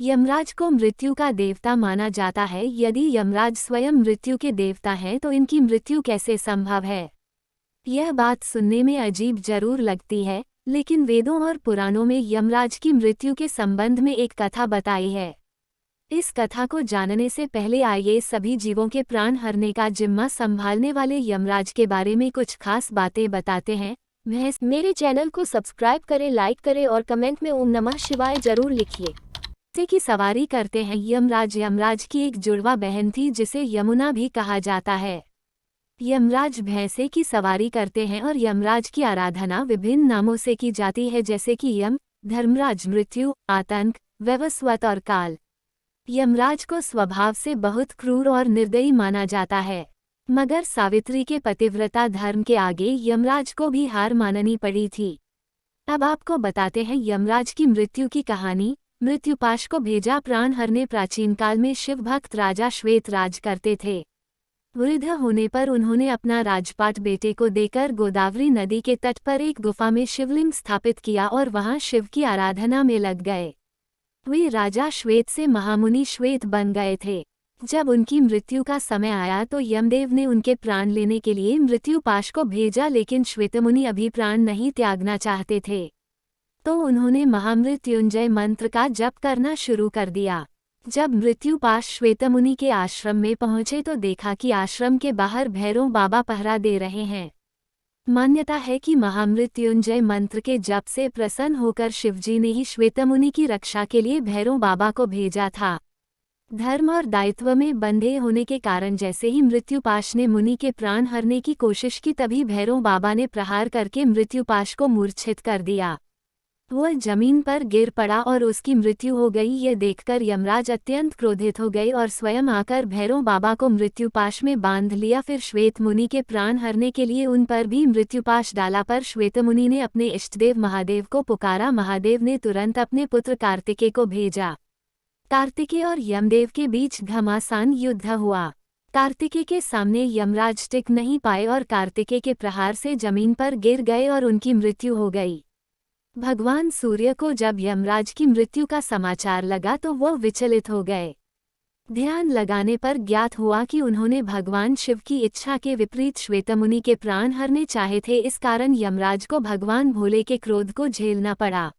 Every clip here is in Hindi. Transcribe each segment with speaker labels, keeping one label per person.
Speaker 1: यमराज को मृत्यु का देवता माना जाता है। यदि यमराज स्वयं मृत्यु के देवता हैं तो इनकी मृत्यु कैसे संभव है? यह बात सुनने में अजीब जरूर लगती है, लेकिन वेदों और पुराणों में यमराज की मृत्यु के संबंध में एक कथा बताई है। इस कथा को जानने से पहले आइए सभी जीवों के प्राण हरने का जिम्मा संभालने वाले यमराज के बारे में कुछ खास बातें बताते हैं। मेरे चैनल को सब्सक्राइब करें, लाइक करें और कमेंट में ओम नमः शिवाय जरूर लिखिए। की सवारी करते हैं यमराज। यमराज की एक जुड़वा बहन थी जिसे यमुना भी कहा जाता है। यमराज भैंसे की सवारी करते हैं और यमराज की आराधना विभिन्न नामों से की जाती है, जैसे कि यम, धर्मराज, मृत्यु, आतंक, वैवस्वत और काल। यमराज को स्वभाव से बहुत क्रूर और निर्दयी माना जाता है, मगर सावित्री के पतिव्रता धर्म के आगे यमराज को भी हार माननी पड़ी थी। अब आपको बताते हैं यमराज की मृत्यु की कहानी। मृत्युपाश को भेजा प्राण हरने। प्राचीन काल में शिव भक्त राजा श्वेत राज करते थे। वृद्ध होने पर उन्होंने अपना राजपाट बेटे को देकर गोदावरी नदी के तट पर एक गुफा में शिवलिंग स्थापित किया और वहां शिव की आराधना में लग गए। वे राजा श्वेत से महामुनि श्वेत बन गए थे। जब उनकी मृत्यु का समय आया तो यमदेव ने उनके प्राण लेने के लिए मृत्युपाश को भेजा, लेकिन श्वेतमुनि अभी प्राण नहीं त्यागना चाहते थे, तो उन्होंने महामृत्युंजय मंत्र का जप करना शुरू कर दिया। जब मृत्युपाश श्वेतमुनि के आश्रम में पहुंचे तो देखा कि आश्रम के बाहर भैरव बाबा पहरा दे रहे हैं। मान्यता है कि महामृत्युंजय मंत्र के जप से प्रसन्न होकर शिवजी ने ही श्वेतमुनि की रक्षा के लिए भैरव बाबा को भेजा था। धर्म और दायित्व में बंधे होने के कारण जैसे ही मृत्युपाश ने मुनि के प्राण हरने की कोशिश की, तभी भैरव बाबा ने प्रहार करके मृत्युपाश को मूर्छित कर दिया। वह जमीन पर गिर पड़ा और उसकी मृत्यु हो गई। यह देखकर यमराज अत्यंत क्रोधित हो गए और स्वयं आकर भैरव बाबा को मृत्युपाश में बांध लिया। फिर श्वेत मुनि के प्राण हरने के लिए उन पर भी मृत्युपाश डाला, पर श्वेत मुनि ने अपने इष्टदेव महादेव को पुकारा। महादेव ने तुरंत अपने पुत्र कार्तिकेय को भेजा। कार्तिकेय और यमदेव के बीच घमासान युद्ध हुआ। कार्तिकेय के सामने यमराज टिक नहीं पाए और कार्तिकेय के प्रहार से जमीन पर गिर गए और उनकी मृत्यु हो गई। भगवान सूर्य को जब यमराज की मृत्यु का समाचार लगा तो वह विचलित हो गए। ध्यान लगाने पर ज्ञात हुआ कि उन्होंने भगवान शिव की इच्छा के विपरीत श्वेतमुनि के प्राण हरने चाहे थे। इस कारण यमराज को भगवान भोले के क्रोध को झेलना पड़ा।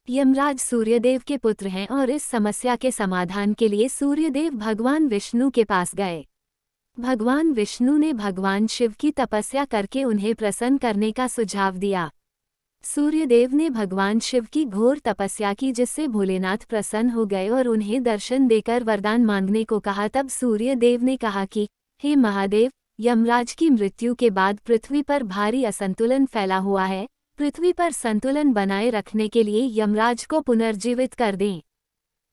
Speaker 1: यमराज सूर्यदेव के पुत्र हैं और इस समस्या के समाधान के लिए सूर्यदेव भगवान विष्णु के पास गए। भगवान विष्णु ने भगवान शिव की तपस्या करके उन्हें प्रसन्न करने का सुझाव दिया। सूर्यदेव ने भगवान शिव की घोर तपस्या की, जिससे भोलेनाथ प्रसन्न हो गए और उन्हें दर्शन देकर वरदान मांगने को कहा। तब सूर्यदेव ने कहा कि हे महादेव, यमराज की मृत्यु के बाद पृथ्वी पर भारी असंतुलन फैला हुआ है। पृथ्वी पर संतुलन बनाए रखने के लिए यमराज को पुनर्जीवित कर दें।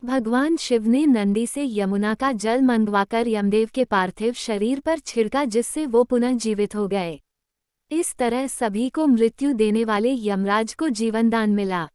Speaker 1: भगवान शिव ने नंदी से यमुना का जल मंगवाकर यमदेव के पार्थिव शरीर पर छिड़का, जिससे वो पुनः जीवित हो गए। इस तरह सभी को मृत्यु देने वाले यमराज को जीवनदान मिला।